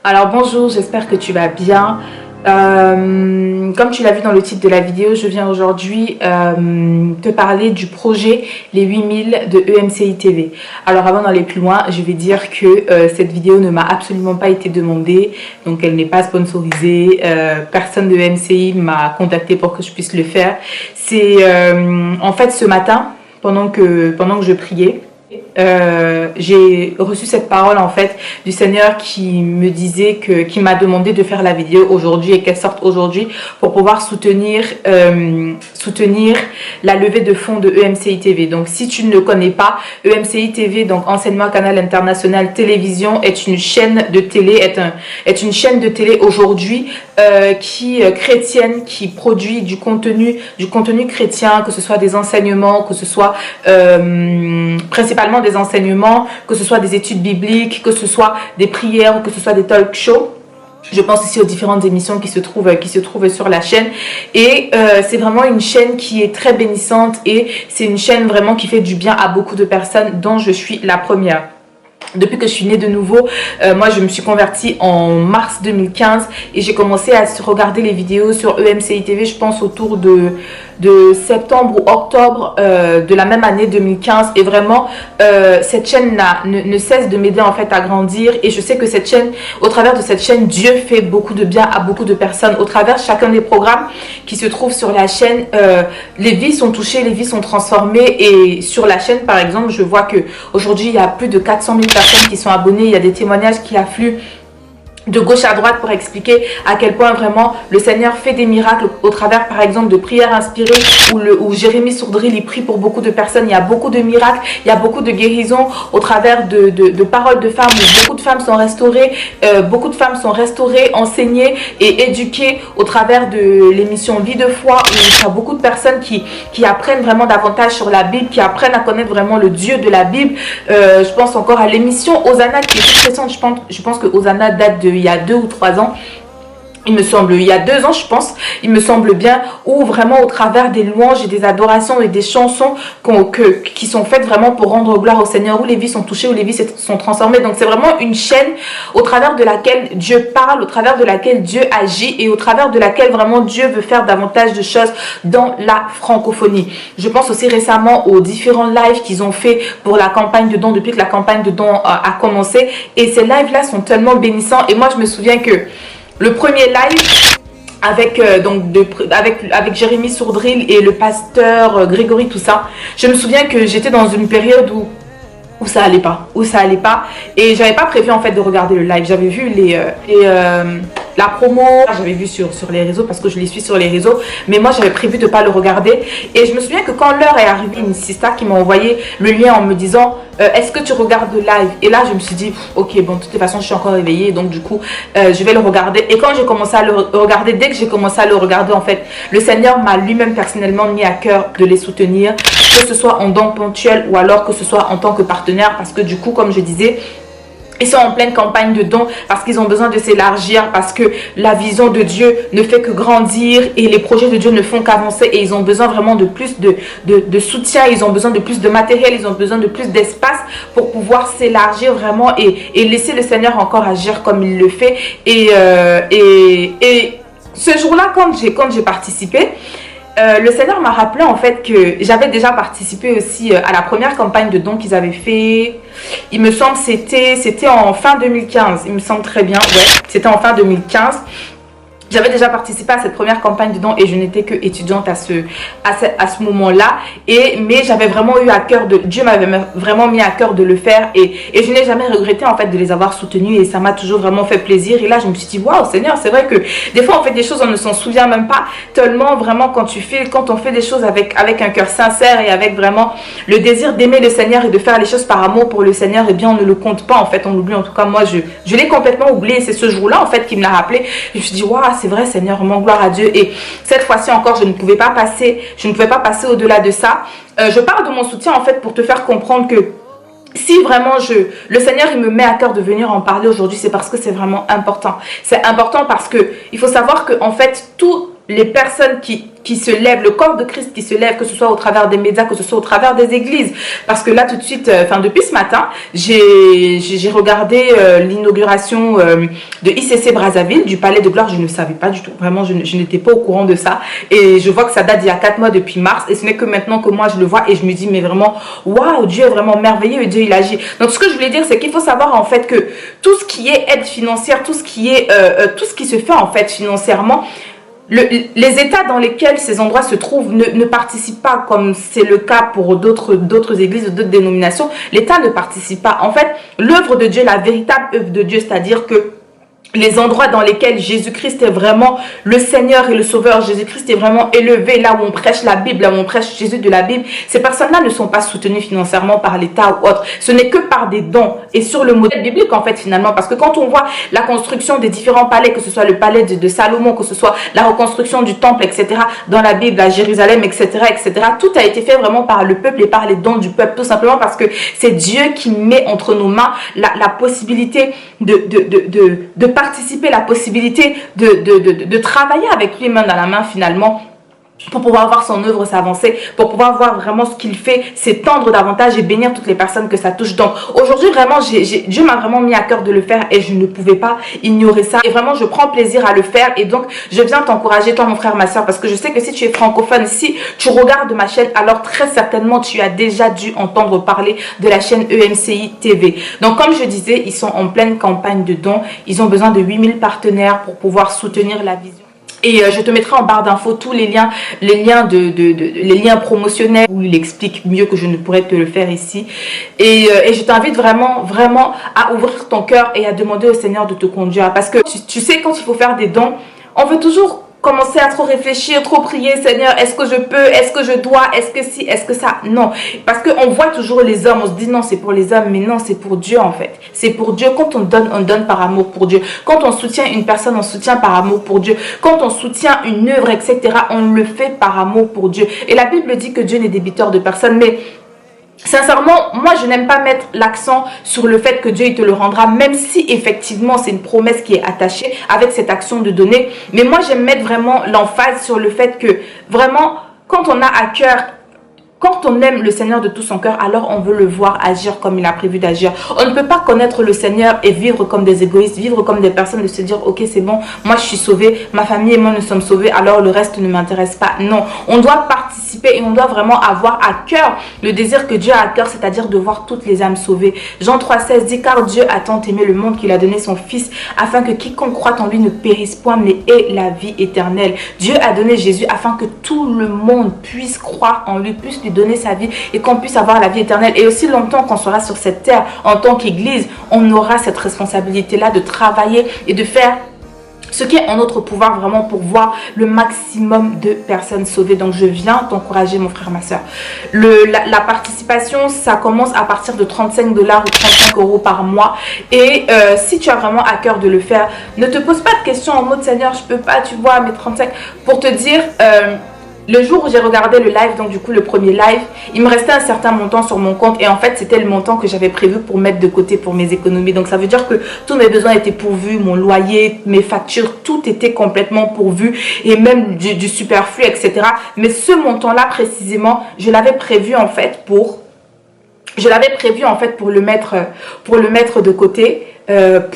Alors bonjour, j'espère que tu vas bien. Comme tu l'as vu dans le titre de la vidéo, je viens aujourd'hui te parler du projet Les 8000 de EMCI TV. Alors avant d'aller plus loin, je vais dire que cette vidéo ne m'a absolument pas été demandée, donc elle n'est pas sponsorisée, personne de EMCI m'a contacté pour que je puisse le faire. C'est en fait ce matin, pendant que je priais, j'ai reçu cette parole en fait du Seigneur qui me disait qui m'a demandé de faire la vidéo aujourd'hui et qu'elle sorte aujourd'hui pour pouvoir soutenir la levée de fonds de EMCI TV. Donc si tu ne le connais pas, EMCI TV, donc Enseignement Canal International Télévision, est une chaîne de télé, est une chaîne de télé aujourd'hui qui chrétienne, qui produit du contenu chrétien, que ce soit des enseignements, que ce soit principalement des enseignements, que ce soit des études bibliques, que ce soit des prières ou que ce soit des talk shows. Je pense aussi aux différentes émissions qui se trouvent sur la chaîne. Et c'est vraiment une chaîne qui est très bénissante et c'est une chaîne vraiment qui fait du bien à beaucoup de personnes, dont je suis la première. Depuis que je suis née de nouveau, moi je me suis convertie en mars 2015 et j'ai commencé à regarder les vidéos sur EMCI TV, je pense autour de septembre ou octobre de la même année 2015. Et vraiment cette chaîne ne cesse de m'aider en fait à grandir. Et je sais que cette chaîne, au travers de cette chaîne, Dieu fait beaucoup de bien à beaucoup de personnes. Au travers chacun des programmes qui se trouvent sur la chaîne, les vies sont touchées, les vies sont transformées. Et sur la chaîne par exemple, je vois que aujourd'hui il y a plus de 400 000 personnes qui sont abonnées. Il y a des témoignages qui affluent de gauche à droite pour expliquer à quel point vraiment le Seigneur fait des miracles au travers par exemple de prières inspirées où Jérémie Sourdril il prie pour beaucoup de personnes. Il y a beaucoup de miracles, il y a beaucoup de guérisons au travers de paroles de femmes où beaucoup de femmes sont restaurées, enseignées et éduquées au travers de l'émission Vie de foi, où il y a beaucoup de personnes qui apprennent vraiment davantage sur la Bible, qui apprennent à connaître vraiment le Dieu de la Bible. Je pense encore à l'émission Hosanna qui est très récente. Je pense que Hosanna date il y a 2 ou 3 ans. Il me semble, il y a 2 ans je pense, il me semble bien, où vraiment au travers des louanges et des adorations et des chansons qui sont faites vraiment pour rendre gloire au Seigneur, où les vies sont touchées, où les vies sont transformées. Donc c'est vraiment une chaîne au travers de laquelle Dieu parle, au travers de laquelle Dieu agit et au travers de laquelle vraiment Dieu veut faire davantage de choses dans la francophonie. Je pense aussi récemment aux différents lives qu'ils ont fait pour la campagne de dons, depuis que la campagne de dons a commencé. Et ces lives là sont tellement bénissants. Et moi je me souviens que le premier live avec Jérémie Sourdril et le pasteur Grégory, tout ça, je me souviens que j'étais dans une période où ça allait pas, et j'avais pas prévu en fait de regarder le live. J'avais vu la promo, j'avais vu sur les réseaux parce que je les suis sur les réseaux, mais moi j'avais prévu de pas le regarder. Et je me souviens que quand l'heure est arrivée, une sister qui m'a envoyé le lien en me disant est-ce que tu regardes le live? Et là je me suis dit ok, bon, de toute façon je suis encore réveillée, donc du coup je vais le regarder. Et quand j'ai commencé à le regarder, dès que j'ai commencé à le regarder, en fait le Seigneur m'a lui-même personnellement mis à cœur de les soutenir, que ce soit en dons ponctuels ou alors que ce soit en tant que partenaire, parce que du coup comme je disais, ils sont en pleine campagne de dons parce qu'ils ont besoin de s'élargir, parce que la vision de Dieu ne fait que grandir et les projets de Dieu ne font qu'avancer, et ils ont besoin vraiment de plus de soutien, ils ont besoin de plus de matériel, ils ont besoin de plus d'espace pour pouvoir s'élargir vraiment et laisser le Seigneur encore agir comme il le fait. Et ce jour-là, quand j'ai participé, le Seigneur m'a rappelé en fait que j'avais déjà participé aussi à la première campagne de dons qu'ils avaient fait. Il me semble c'était en fin 2015, il me semble très bien, ouais, c'était en fin 2015. J'avais déjà participé à cette première campagne de dons et je n'étais que étudiante à ce moment-là. Mais j'avais vraiment eu à cœur Dieu m'avait vraiment mis à cœur de le faire, et je n'ai jamais regretté en fait de les avoir soutenus, et ça m'a toujours vraiment fait plaisir. Et là je me suis dit waouh Seigneur, c'est vrai que des fois on fait des choses, on ne s'en souvient même pas tellement vraiment quand on fait des choses avec un cœur sincère et avec vraiment le désir d'aimer le Seigneur et de faire les choses par amour pour le Seigneur, et bien on ne le compte pas en fait, on l'oublie. En tout cas moi je l'ai complètement oublié. C'est ce jour-là en fait qui me l'a rappelé. Je me suis dit waouh, c'est vrai Seigneur, mon gloire à Dieu. Et cette fois-ci encore, je ne pouvais pas passer au-delà de ça. Je parle de mon soutien en fait pour te faire comprendre que si vraiment le Seigneur il me met à cœur de venir en parler aujourd'hui, c'est parce que c'est vraiment important. C'est important parce que il faut savoir que en fait tout les personnes qui se lèvent, le corps de Christ qui se lève, que ce soit au travers des médias, que ce soit au travers des églises. Parce que là, tout de suite, depuis ce matin, j'ai regardé l'inauguration de ICC Brazzaville, du Palais de Gloire. Je ne savais pas du tout, vraiment, je n'étais pas au courant de ça. Et je vois que ça date d'il y a 4 mois, depuis mars. Et ce n'est que maintenant que moi, je le vois et je me dis, mais vraiment, waouh, Dieu est vraiment merveilleux et Dieu, il agit. Donc, ce que je voulais dire, c'est qu'il faut savoir, en fait, que tout ce qui est aide financière, tout ce qui se fait, en fait, financièrement, les États dans lesquels ces endroits se trouvent ne participent pas, comme c'est le cas pour d'autres églises ou d'autres dénominations. L'État ne participe pas. En fait, l'œuvre de Dieu, la véritable œuvre de Dieu, c'est-à-dire que les endroits dans lesquels Jésus-Christ est vraiment le Seigneur et le Sauveur, Jésus-Christ est vraiment élevé, là où on prêche la Bible, là où on prêche Jésus de la Bible, ces personnes-là ne sont pas soutenues financièrement par l'État ou autre. Ce n'est que par des dons et sur le modèle biblique en fait finalement, parce que quand on voit la construction des différents palais, que ce soit le palais de Salomon, que ce soit la reconstruction du temple, etc., dans la Bible, à Jérusalem, etc., tout a été fait vraiment par le peuple et par les dons du peuple, tout simplement parce que c'est Dieu qui met entre nos mains la possibilité de participer, la possibilité de travailler avec lui main dans la main finalement, pour pouvoir voir son œuvre s'avancer, pour pouvoir voir vraiment ce qu'il fait, s'étendre davantage et bénir toutes les personnes que ça touche. Donc aujourd'hui vraiment, Dieu m'a vraiment mis à cœur de le faire et je ne pouvais pas ignorer ça. Et vraiment, je prends plaisir à le faire et donc je viens t'encourager, toi mon frère, ma soeur, parce que je sais que si tu es francophone, si tu regardes ma chaîne, alors très certainement tu as déjà dû entendre parler de la chaîne EMCI TV. Donc comme je disais, ils sont en pleine campagne de dons. Ils ont besoin de 8000 partenaires pour pouvoir soutenir la vision. Et je te mettrai en barre d'infos tous les liens promotionnels où il explique mieux que je ne pourrais te le faire ici. Et je t'invite vraiment à ouvrir ton cœur et à demander au Seigneur de te conduire. Parce que tu sais, quand il faut faire des dons, on veut toujours commencer à trop réfléchir, trop prier, Seigneur, est-ce que je peux, est-ce que je dois, est-ce que si, est-ce que ça, non, parce qu'on voit toujours les hommes, on se dit non, c'est pour les hommes, mais non, c'est pour Dieu en fait, c'est pour Dieu. Quand on donne par amour pour Dieu, quand on soutient une personne, on soutient par amour pour Dieu, quand on soutient une œuvre, etc., on le fait par amour pour Dieu. Et la Bible dit que Dieu n'est débiteur de personne, mais sincèrement, moi je n'aime pas mettre l'accent sur le fait que Dieu il te le rendra, même si effectivement c'est une promesse qui est attachée avec cette action de donner. Mais moi j'aime mettre vraiment l'emphase sur le fait que vraiment quand on a à cœur, quand on aime le Seigneur de tout son cœur, alors on veut le voir agir comme il a prévu d'agir. On ne peut pas connaître le Seigneur et vivre comme des égoïstes, vivre comme des personnes de se dire ok c'est bon, moi je suis sauvé, ma famille et moi nous sommes sauvés, alors le reste ne m'intéresse pas. Non, on doit participer et on doit vraiment avoir à cœur le désir que Dieu a à cœur, c'est-à-dire de voir toutes les âmes sauvées. Jean 3,16 dit car Dieu a tant aimé le monde qu'il a donné son Fils afin que quiconque croit en lui ne périsse point mais ait la vie éternelle. Dieu a donné Jésus afin que tout le monde puisse croire en lui, puisse lui donner sa vie et qu'on puisse avoir la vie éternelle. Et aussi longtemps qu'on sera sur cette terre en tant qu'église, on aura cette responsabilité-là de travailler et de faire ce qui est en notre pouvoir vraiment pour voir le maximum de personnes sauvées. Donc je viens t'encourager mon frère, ma soeur. La participation, ça commence à partir de 35 $ ou 35 € par mois. Et si tu as vraiment à cœur de le faire, ne te pose pas de questions en mode Seigneur, je peux pas, tu vois, mes 35. Pour te dire... le jour où j'ai regardé le live, donc du coup le premier live, il me restait un certain montant sur mon compte et en fait c'était le montant que j'avais prévu pour mettre de côté pour mes économies. Donc ça veut dire que tous mes besoins étaient pourvus, mon loyer, mes factures, tout était complètement pourvu et même du superflu, etc. Mais ce montant-là précisément, je l'avais prévu en fait pour le mettre de côté,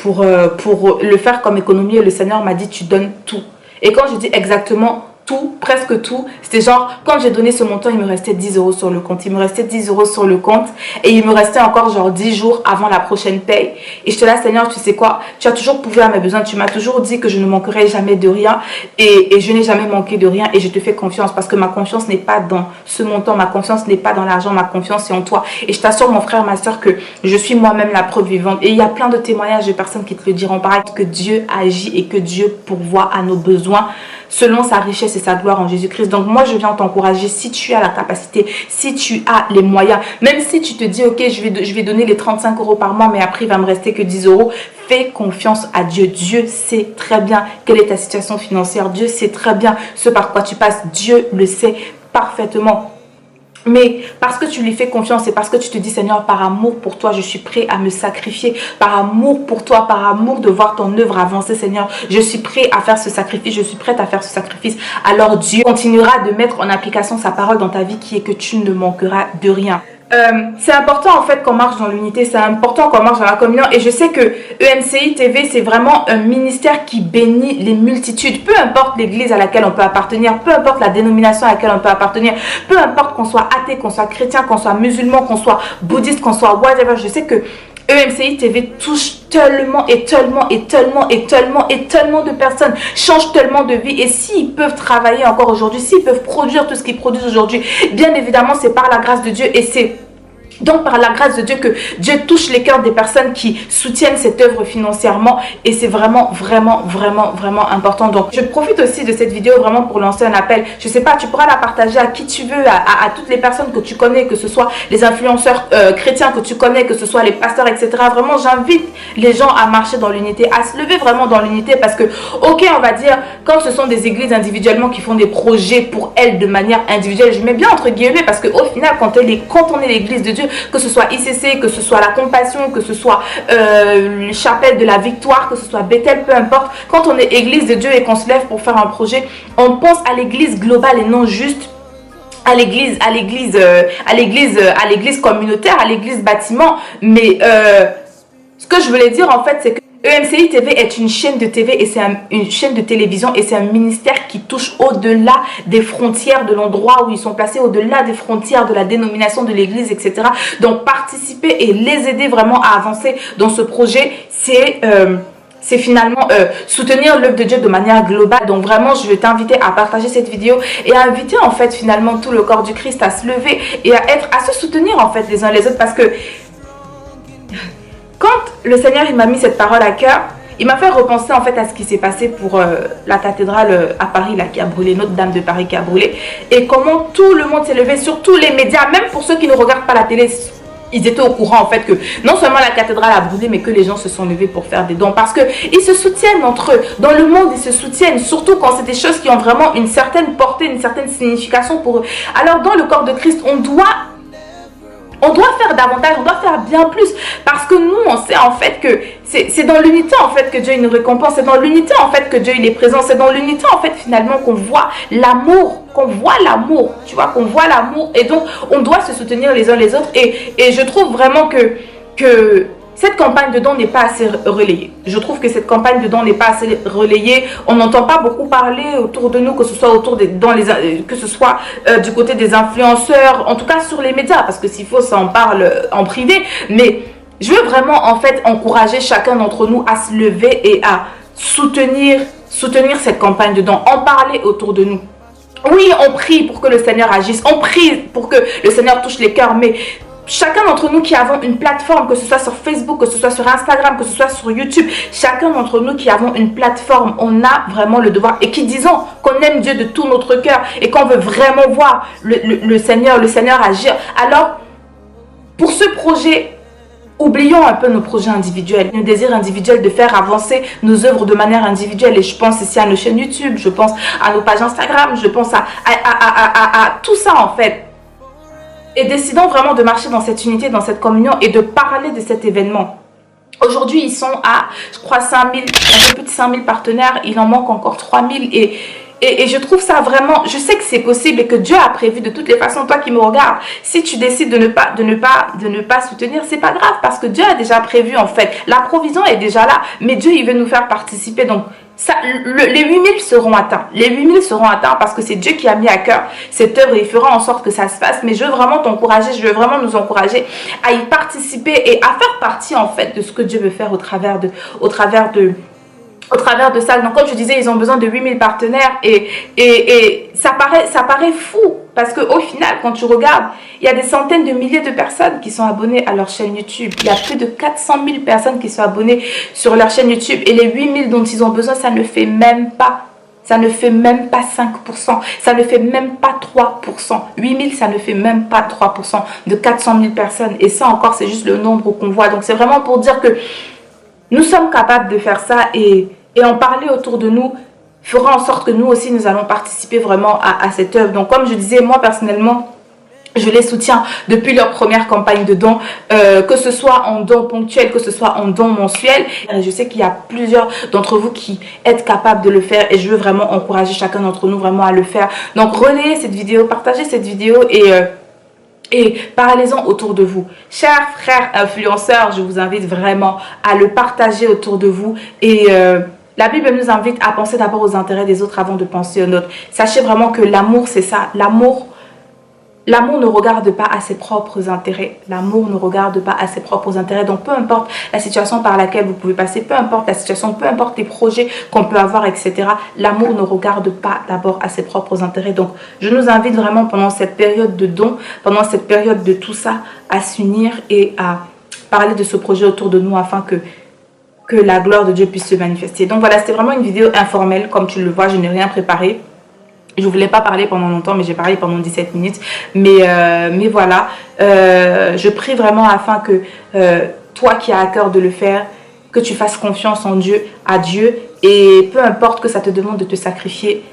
pour le faire comme économie. Et le Seigneur m'a dit tu donnes tout. Et quand je dis exactement tout, presque tout, c'était genre, quand j'ai donné ce montant, il me restait 10 € sur le compte. Il me restait 10 € sur le compte et il me restait encore genre 10 jours avant la prochaine paye. Et je te dis, Seigneur, tu sais quoi, tu as toujours pourvu à mes besoins. Tu m'as toujours dit que je ne manquerai jamais de rien et je n'ai jamais manqué de rien et je te fais confiance parce que ma confiance n'est pas dans ce montant, ma confiance n'est pas dans l'argent, ma confiance est en toi. Et je t'assure, mon frère, ma soeur, que je suis moi-même la preuve vivante. Et il y a plein de témoignages de personnes qui te le diront pareil, que Dieu agit et que Dieu pourvoit à nos besoins selon sa richesse et sa gloire en Jésus-Christ. Donc moi je viens t'encourager, si tu as la capacité, si tu as les moyens, même si tu te dis ok je vais donner les 35 € par mois mais après il va me rester que 10 €, fais confiance à Dieu. Dieu sait très bien quelle est ta situation financière, Dieu sait très bien ce par quoi tu passes, Dieu le sait parfaitement. Mais parce que tu lui fais confiance et parce que tu te dis, Seigneur, par amour pour toi, je suis prêt à me sacrifier. Par amour pour toi, par amour de voir ton œuvre avancer, Seigneur, je suis prêt à faire ce sacrifice, je suis prête à faire ce sacrifice. Alors Dieu continuera de mettre en application sa parole dans ta vie qui est que tu ne manqueras de rien. C'est important en fait qu'on marche dans l'unité, c'est important qu'on marche dans la communion et je sais que EMCI TV c'est vraiment un ministère qui bénit les multitudes, peu importe l'église à laquelle on peut appartenir, peu importe la dénomination à laquelle on peut appartenir, peu importe qu'on soit athée, qu'on soit chrétien, qu'on soit musulman, qu'on soit bouddhiste, qu'on soit whatever, je sais que EMCI TV touche tellement et tellement et tellement et tellement et tellement de personnes, change tellement de vie et s'ils peuvent travailler encore aujourd'hui, s'ils peuvent produire tout ce qu'ils produisent aujourd'hui, bien évidemment c'est par la grâce de Dieu et c'est donc par la grâce de Dieu que Dieu touche les cœurs des personnes qui soutiennent cette œuvre financièrement et c'est vraiment important. Donc je profite aussi de cette vidéo vraiment pour lancer un appel. Je sais pas, tu pourras la partager à qui tu veux, à toutes les personnes que tu connais, que ce soit les influenceurs chrétiens que tu connais, que ce soit les pasteurs, etc. Vraiment j'invite les gens à marcher dans l'unité, à se lever vraiment dans l'unité parce que ok on va dire quand ce sont des églises individuellement qui font des projets pour elles de manière individuelle, je mets bien entre guillemets parce que au final quand on est l'église de Dieu, que ce soit ICC, que ce soit la Compassion, que ce soit Chapelle de la Victoire, que ce soit Bethel, peu importe, quand on est église de Dieu et qu'on se lève pour faire un projet, on pense à l'église globale et non juste à l'église communautaire, à l'église bâtiment. Mais ce que je voulais dire en fait c'est que EMCI TV est une chaîne de TV et c'est une chaîne de télévision et c'est un ministère qui touche au-delà des frontières de l'endroit où ils sont placés, au-delà des frontières de la dénomination de l'église, etc. Donc participer et les aider vraiment à avancer dans ce projet, c'est finalement soutenir l'œuvre de Dieu de manière globale. Donc vraiment je vais t'inviter à partager cette vidéo et à inviter en fait finalement tout le corps du Christ à se lever et à se soutenir en fait les uns les autres parce que quand le Seigneur il m'a mis cette parole à cœur, il m'a fait repenser en fait à ce qui s'est passé pour la cathédrale à Paris là, qui a brûlé, Notre-Dame de Paris qui a brûlé. Et comment tout le monde s'est levé, sur tous les médias, même pour ceux qui ne regardent pas la télé, ils étaient au courant en fait que non seulement la cathédrale a brûlé, mais que les gens se sont levés pour faire des dons. Parce qu'ils se soutiennent entre eux. Dans le monde, ils se soutiennent, surtout quand c'est des choses qui ont vraiment une certaine portée, une certaine signification pour eux. Alors dans le corps de Christ, on doit faire davantage, on doit faire bien plus parce que nous on sait en fait que c'est dans l'unité en fait que Dieu il nous récompense, c'est dans l'unité en fait que Dieu il est présent, c'est dans l'unité en fait finalement qu'on voit l'amour, tu vois, qu'on voit l'amour et donc on doit se soutenir les uns les autres et je trouve vraiment que cette campagne de dons n'est pas assez relayée. Je trouve que cette campagne de dons n'est pas assez relayée. On n'entend pas beaucoup parler autour de nous, que ce soit du côté des influenceurs, en tout cas sur les médias, parce que s'il faut, ça en parle en privé. Mais je veux vraiment en fait encourager chacun d'entre nous à se lever et à soutenir cette campagne de dons, en parler autour de nous. Oui, on prie pour que le Seigneur agisse, on prie pour que le Seigneur touche les cœurs, mais chacun d'entre nous qui avons une plateforme, que ce soit sur Facebook, que ce soit sur Instagram, que ce soit sur YouTube, chacun d'entre nous qui avons une plateforme, on a vraiment le devoir et qui disons qu'on aime Dieu de tout notre cœur et qu'on veut vraiment voir le Seigneur agir. Alors, pour ce projet, oublions un peu nos projets individuels, nos désirs individuels de faire avancer nos œuvres de manière individuelle. Et je pense ici à nos chaînes YouTube, je pense à nos pages Instagram, je pense à tout ça en fait. Et décidons vraiment de marcher dans cette unité, dans cette communion et de parler de cet événement. Aujourd'hui, ils sont à, je crois, 5000, un peu plus de 5000 partenaires. Il en manque encore 3000 et je trouve ça vraiment, je sais que c'est possible et que Dieu a prévu de toutes les façons. Toi qui me regardes, si tu décides de ne pas soutenir, c'est pas grave parce que Dieu a déjà prévu en fait. La provision est déjà là, mais Dieu il veut nous faire participer. Donc ça, les 8000 seront atteints. Les 8000 seront atteints parce que c'est Dieu qui a mis à cœur cette œuvre et il fera en sorte que ça se fasse. Mais je veux vraiment t'encourager, je veux vraiment nous encourager à y participer et à faire partie en fait de ce que Dieu veut faire au travers de ça. Donc comme je disais, ils ont besoin de 8000 partenaires et ça paraît fou parce qu'au final, quand tu regardes, il y a des centaines de milliers de personnes qui sont abonnées à leur chaîne YouTube. Il y a plus de 400 000 personnes qui sont abonnées sur leur chaîne YouTube et les 8000 dont ils ont besoin, ça ne fait même pas 5%, ça ne fait même pas 3%. 8000, ça ne fait même pas 3% de 400 000 personnes. Et ça encore, c'est juste le nombre qu'on voit. Donc c'est vraiment pour dire que nous sommes capables de faire ça et en parler autour de nous fera en sorte que nous aussi nous allons participer vraiment à cette œuvre. Donc comme je disais, moi personnellement Je les soutiens depuis leur première campagne de dons, que ce soit en dons ponctuels, que ce soit en dons mensuels. Et je sais qu'il y a plusieurs d'entre vous qui êtes capables de le faire et je veux vraiment encourager chacun d'entre nous vraiment à le faire. Donc relayez cette vidéo, partagez cette vidéo et parlez-en autour de vous. Chers frères influenceurs, je vous invite vraiment à le partager autour de vous et la Bible nous invite à penser d'abord aux intérêts des autres avant de penser aux nôtres. Sachez vraiment que l'amour, c'est ça. L'amour ne regarde pas à ses propres intérêts. L'amour ne regarde pas à ses propres intérêts. Donc, peu importe la situation par laquelle vous pouvez passer, peu importe la situation, peu importe les projets qu'on peut avoir, etc. L'amour ne regarde pas d'abord à ses propres intérêts. Donc, je nous invite vraiment pendant cette période de don, pendant cette période de tout ça, à s'unir et à parler de ce projet autour de nous afin que la gloire de Dieu puisse se manifester. Donc, voilà, c'était vraiment une vidéo informelle. Comme tu le vois, je n'ai rien préparé. Je voulais pas parler pendant longtemps, mais j'ai parlé pendant 17 minutes. Mais voilà, je prie vraiment afin que toi qui as à cœur de le faire, que tu fasses confiance en Dieu, à Dieu. Et peu importe que ça te demande de te sacrifier,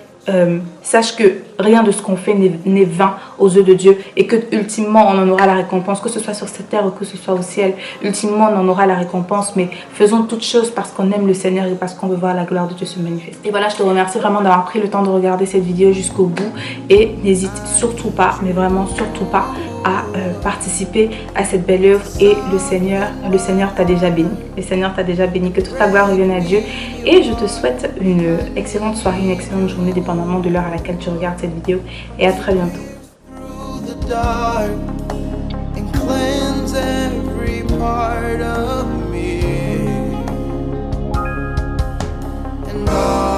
sache que rien de ce qu'on fait n'est vain aux yeux de Dieu. Et que ultimement on en aura la récompense, que ce soit sur cette terre ou que ce soit au ciel. Ultimement on en aura la récompense, mais faisons toutes choses parce qu'on aime le Seigneur et parce qu'on veut voir la gloire de Dieu se manifester. Et voilà, je te remercie vraiment d'avoir pris le temps de regarder cette vidéo jusqu'au bout. Et n'hésite surtout pas, mais vraiment surtout pas, à participer à cette belle œuvre. Et le Seigneur t'a déjà béni. Le Seigneur t'a déjà béni. Que toute la gloire revienne à Dieu. Et je te souhaite une excellente soirée, une excellente journée, dépendamment de l'heure à laquelle tu regardes cette vidéo. Et à très bientôt. And